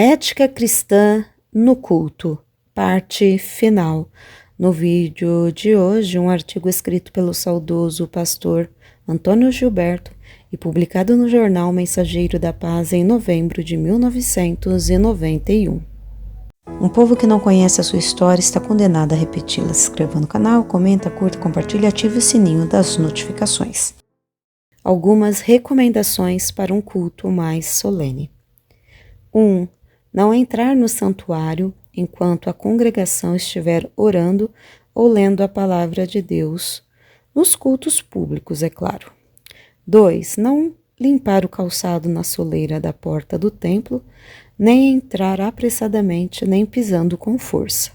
ética cristã no culto, parte final. No vídeo de hoje, um artigo escrito pelo saudoso pastor Antônio Gilberto e publicado no jornal Mensageiro da Paz em novembro de 1991. Um povo que não conhece a sua história está condenado a repeti-la. Se inscreva no canal, comenta, curta, compartilha e ative o sininho das notificações. Algumas recomendações para um culto mais solene. 1. Não entrar no santuário enquanto a congregação estiver orando ou lendo a palavra de Deus, nos cultos públicos, é claro. 2. Não limpar o calçado na soleira da porta do templo, nem entrar apressadamente, nem pisando com força.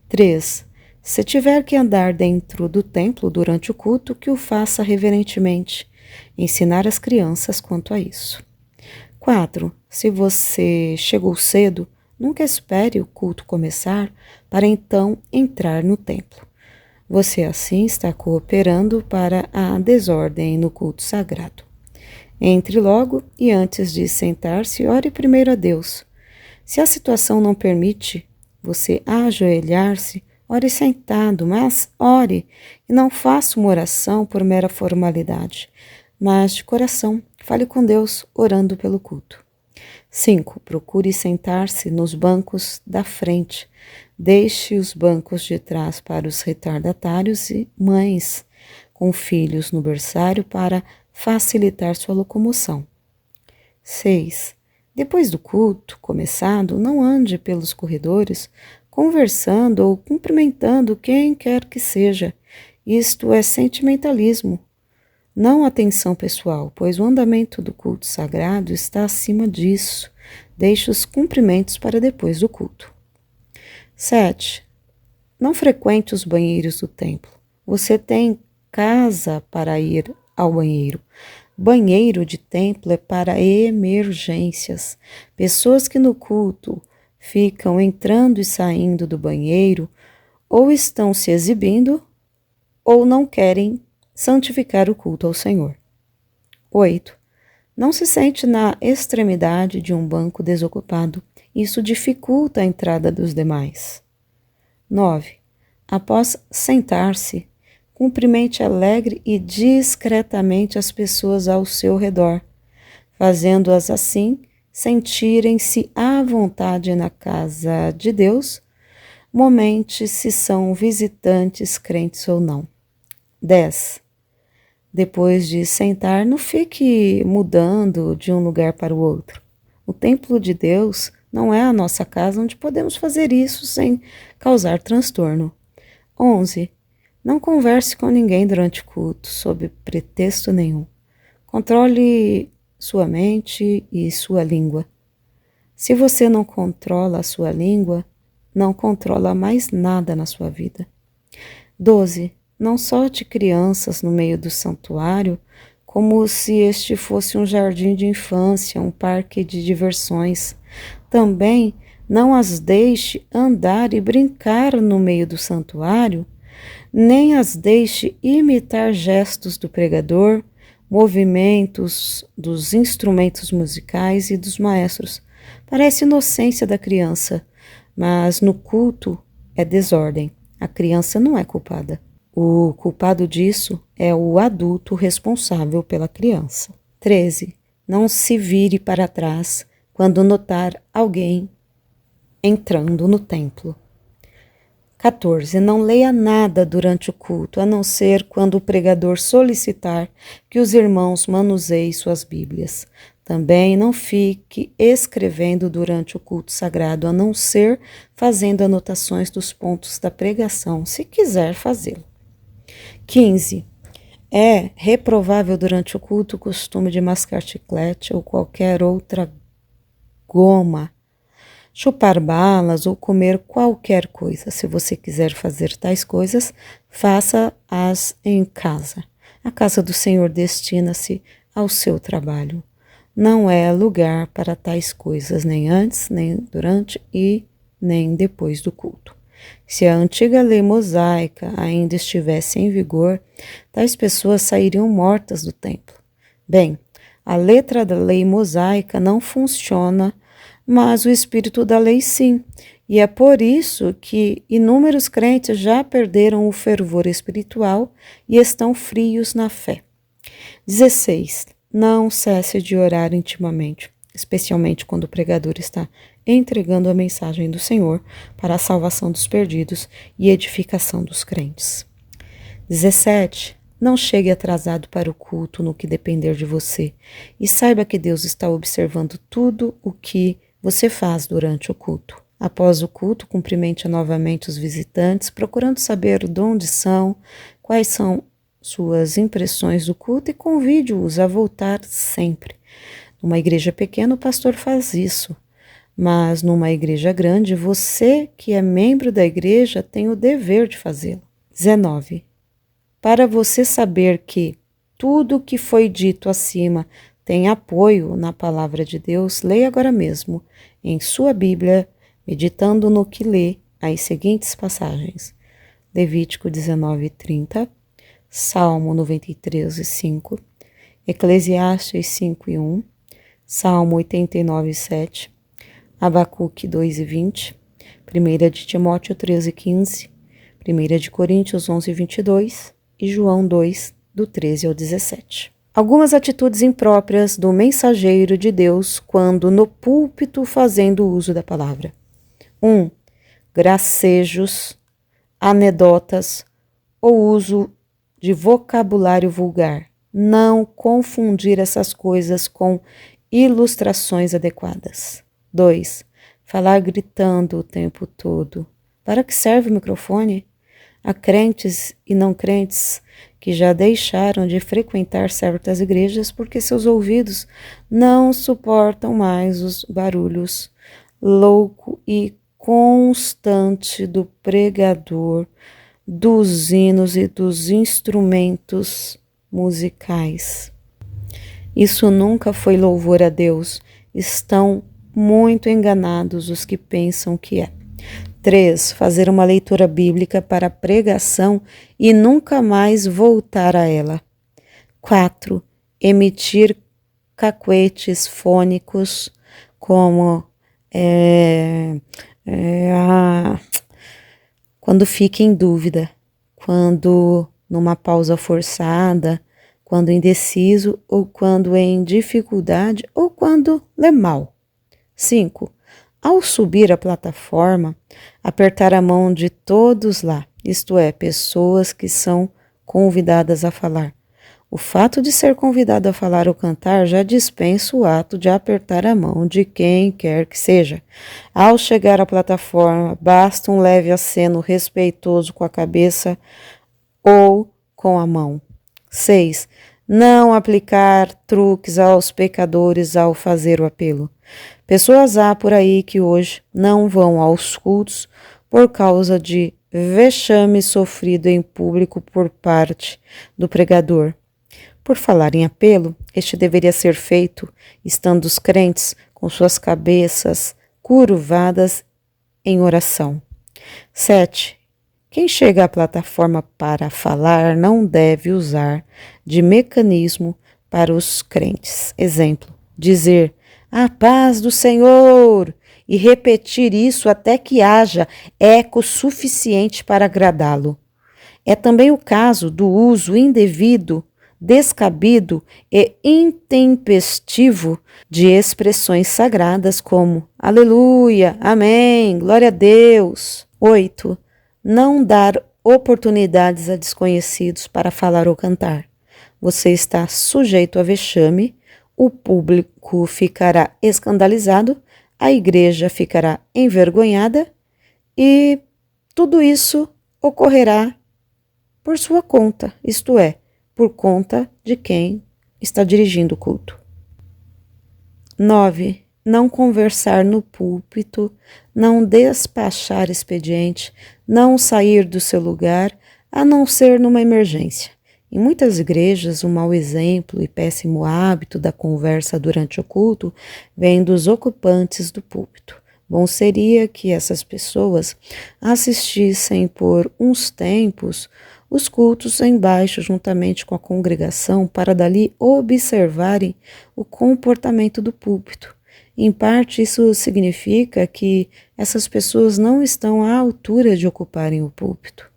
3. Se tiver que andar dentro do templo durante o culto, que o faça reverentemente. Ensinar as crianças quanto a isso. 4. Se você chegou cedo, nunca espere o culto começar para então entrar no templo. Você assim está cooperando para a desordem no culto sagrado. Entre logo e antes de sentar-se, ore primeiro a Deus. Se a situação não permite você ajoelhar-se, ore sentado, mas ore e não faça uma oração por mera formalidade, mas de coração, fale com Deus orando pelo culto. 5. Procure sentar-se nos bancos da frente. Deixe os bancos de trás para os retardatários e mães com filhos no berçário para facilitar sua locomoção. 6. Depois do culto começado, não ande pelos corredores conversando ou cumprimentando quem quer que seja. Isto é sentimentalismo, não atenção pessoal, pois o andamento do culto sagrado está acima disso. Deixe os cumprimentos para depois do culto. 7. Não frequente os banheiros do templo. Você tem casa para ir ao banheiro. Banheiro de templo é para emergências. Pessoas que no culto ficam entrando e saindo do banheiro ou estão se exibindo ou não querem santificar o culto ao Senhor. 8. Não se sente na extremidade de um banco desocupado. Isso dificulta a entrada dos demais. 9. Após sentar-se, cumprimente alegre e discretamente as pessoas ao seu redor, fazendo-as assim sentirem-se à vontade na casa de Deus, momente se são visitantes crentes ou não. 10. Depois de sentar, não fique mudando de um lugar para o outro. O templo de Deus não é a nossa casa onde podemos fazer isso sem causar transtorno. 11. Não converse com ninguém durante o culto, sob pretexto nenhum. Controle sua mente e sua língua. Se você não controla a sua língua, não controla mais nada na sua vida. 12. Não solte crianças no meio do santuário como se este fosse um jardim de infância, um parque de diversões. Também não as deixe andar e brincar no meio do santuário, nem as deixe imitar gestos do pregador, movimentos dos instrumentos musicais e dos maestros. Parece inocência da criança, mas no culto é desordem. A criança não é culpada. O culpado disso é o adulto responsável pela criança. 13. Não se vire para trás quando notar alguém entrando no templo. 14. Não leia nada durante o culto, a não ser quando o pregador solicitar que os irmãos manuseiem suas Bíblias. Também não fique escrevendo durante o culto sagrado, a não ser fazendo anotações dos pontos da pregação, se quiser fazê-lo. 15. É reprovável durante o culto o costume de mascar chiclete ou qualquer outra goma, chupar balas ou comer qualquer coisa. Se você quiser fazer tais coisas, faça-as em casa. A casa do Senhor destina-se ao seu trabalho. Não é lugar para tais coisas, nem antes, nem durante e nem depois do culto. Se a antiga lei mosaica ainda estivesse em vigor, tais pessoas sairiam mortas do templo. Bem, a letra da lei mosaica não funciona mas o espírito da lei sim. E é por isso que inúmeros crentes já perderam o fervor espiritual e estão frios na fé. 16. Não cesse de orar intimamente, especialmente quando o pregador está entregando a mensagem do Senhor para a salvação dos perdidos e edificação dos crentes. 17. Não chegue atrasado para o culto no que depender de você e saiba que Deus está observando tudo o que você faz durante o culto. Após o culto, cumprimente novamente os visitantes, procurando saber de onde são, quais são suas impressões do culto e convide-os a voltar sempre. Numa igreja pequena, o pastor faz isso, mas numa igreja grande, você que é membro da igreja tem o dever de fazê-lo. 19. Para você saber que tudo o que foi dito acima tem apoio na palavra de Deus, leia agora mesmo em sua Bíblia, meditando no que lê, as seguintes passagens: Levítico 19:30, Salmo 93:5, Eclesiastes 5:1, Salmo 89:7, Abacuque 2:20, 1 de Timóteo 13:15, 1 de Coríntios 11:22 e João 2, do 13 ao 17. Algumas atitudes impróprias do mensageiro de Deus quando no púlpito fazendo uso da palavra. 1. Gracejos, anedotas ou uso de vocabulário vulgar. Não confundir essas coisas com ilustrações adequadas. 2. Falar gritando o tempo todo. Para que serve o microfone? Há crentes e não crentes que já deixaram de frequentar certas igrejas porque seus ouvidos não suportam mais os barulhos louco e constante do pregador, dos hinos e dos instrumentos musicais. Isso nunca foi louvor a Deus. Estão muito enganados os que pensam que é. 3. Fazer uma leitura bíblica para a pregação e nunca mais voltar a ela. 4. Emitir cacuetes fônicos como quando fica em dúvida, quando numa pausa forçada, quando indeciso ou quando em dificuldade ou quando lê mal. 5. Ao subir a plataforma, apertar a mão de todos lá, isto é, pessoas que são convidadas a falar. O fato de ser convidado a falar ou cantar já dispensa o ato de apertar a mão de quem quer que seja. Ao chegar à plataforma, basta um leve aceno respeitoso com a cabeça ou com a mão. 6. Não aplicar truques aos pecadores ao fazer o apelo. Pessoas há por aí que hoje não vão aos cultos por causa de vexame sofrido em público por parte do pregador. Por falar em apelo, este deveria ser feito estando os crentes com suas cabeças curvadas em oração. 7. Quem chega à plataforma para falar não deve usar de mecanismo para os crentes. Exemplo, dizer a paz do Senhor e repetir isso até que haja eco suficiente para agradá-lo. É também o caso do uso indevido, descabido e intempestivo de expressões sagradas como aleluia, amém, glória a Deus. 8. Não dar oportunidades a desconhecidos para falar ou cantar. Você está sujeito a vexame, o público ficará escandalizado, a igreja ficará envergonhada e tudo isso ocorrerá por sua conta, isto é, por conta de quem está dirigindo o culto. 9. Não conversar no púlpito, não despachar expediente, não sair do seu lugar, a não ser numa emergência. Em muitas igrejas, o mau exemplo e péssimo hábito da conversa durante o culto vem dos ocupantes do púlpito. Bom seria que essas pessoas assistissem por uns tempos os cultos embaixo juntamente com a congregação para dali observarem o comportamento do púlpito. Em parte, isso significa que essas pessoas não estão à altura de ocuparem o púlpito.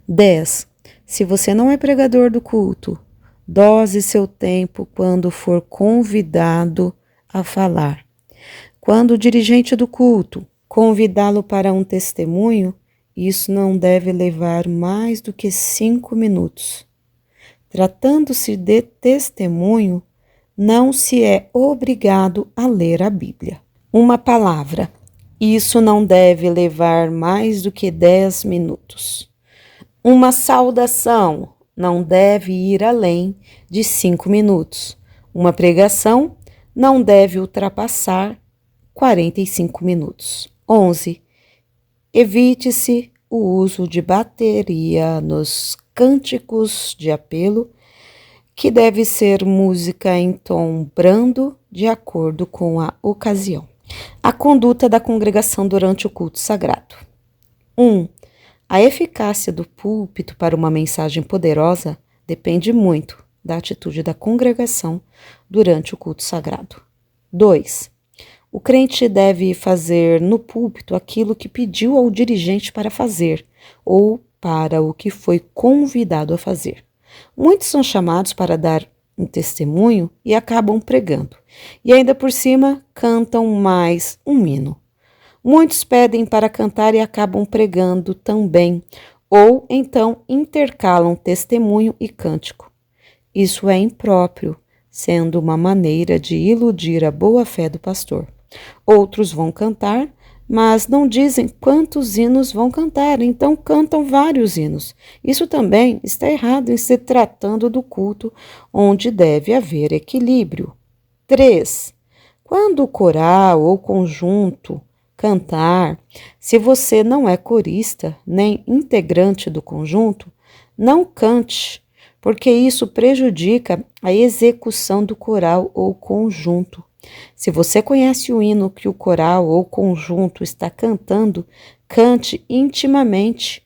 10. Se você não é pregador do culto, dose seu tempo quando for convidado a falar. Quando o dirigente do culto convidá-lo para um testemunho, isso não deve levar mais do que 5 minutos. Tratando-se de testemunho, não se é obrigado a ler a Bíblia. Uma palavra. Isso não deve levar mais do que 10 minutos. Uma saudação não deve ir além de 5 minutos. Uma pregação não deve ultrapassar 45 minutos. 11. Evite-se o uso de bateria nos cânticos de apelo, que deve ser música em tom brando, de acordo com a ocasião. A conduta da congregação durante o culto sagrado. 1. A eficácia do púlpito para uma mensagem poderosa depende muito da atitude da congregação durante o culto sagrado. 2. O crente deve fazer no púlpito aquilo que pediu ao dirigente para fazer ou para o que foi convidado a fazer. Muitos são chamados para dar um testemunho e acabam pregando, e ainda por cima cantam mais um hino. Muitos pedem para cantar e acabam pregando também, ou então intercalam testemunho e cântico. Isso é impróprio, sendo uma maneira de iludir a boa-fé do pastor. Outros vão cantar, mas não dizem quantos hinos vão cantar, então cantam vários hinos. Isso também está errado em se tratando do culto, onde deve haver equilíbrio. 3. Quando o coral ou conjunto cantar, se você não é corista nem integrante do conjunto, não cante, porque isso prejudica a execução do coral ou conjunto. Se você conhece o hino que o coral ou conjunto está cantando, cante intimamente,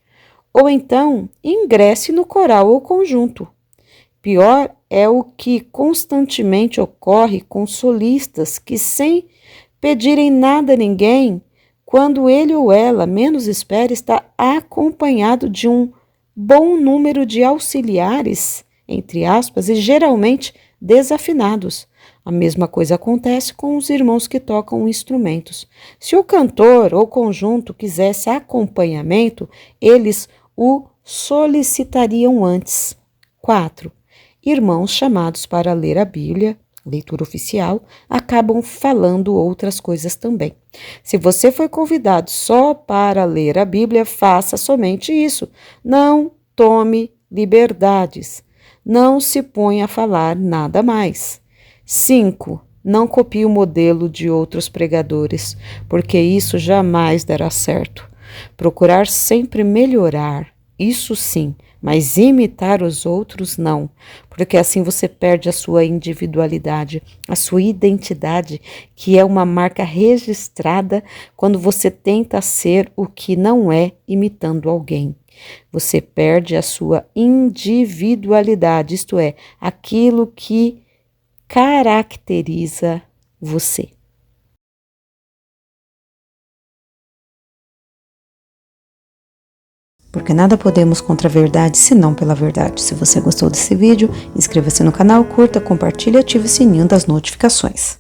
ou então ingresse no coral ou conjunto. Pior é o que constantemente ocorre com solistas que, sem pedirem nada a ninguém, quando ele ou ela menos espera, está acompanhado de um bom número de auxiliares, entre aspas, e geralmente desafinados. A mesma coisa acontece com os irmãos que tocam instrumentos. Se o cantor ou conjunto quisesse acompanhamento, eles o solicitariam antes. 4. Irmãos chamados para ler a Bíblia, leitura oficial, acabam falando outras coisas também. Se você foi convidado só para ler a Bíblia, faça somente isso. Não tome liberdades. Não se ponha a falar nada mais. 5. Não copie o modelo de outros pregadores, porque isso jamais dará certo. Procurar sempre melhorar, isso sim, mas imitar os outros não, porque assim você perde a sua individualidade, a sua identidade, que é uma marca registrada quando você tenta ser o que não é imitando alguém. Você perde a sua individualidade, isto é, aquilo que caracteriza você. Porque nada podemos contra a verdade, senão pela verdade. Se você gostou desse vídeo, inscreva-se no canal, curta, compartilhe e ative o sininho das notificações.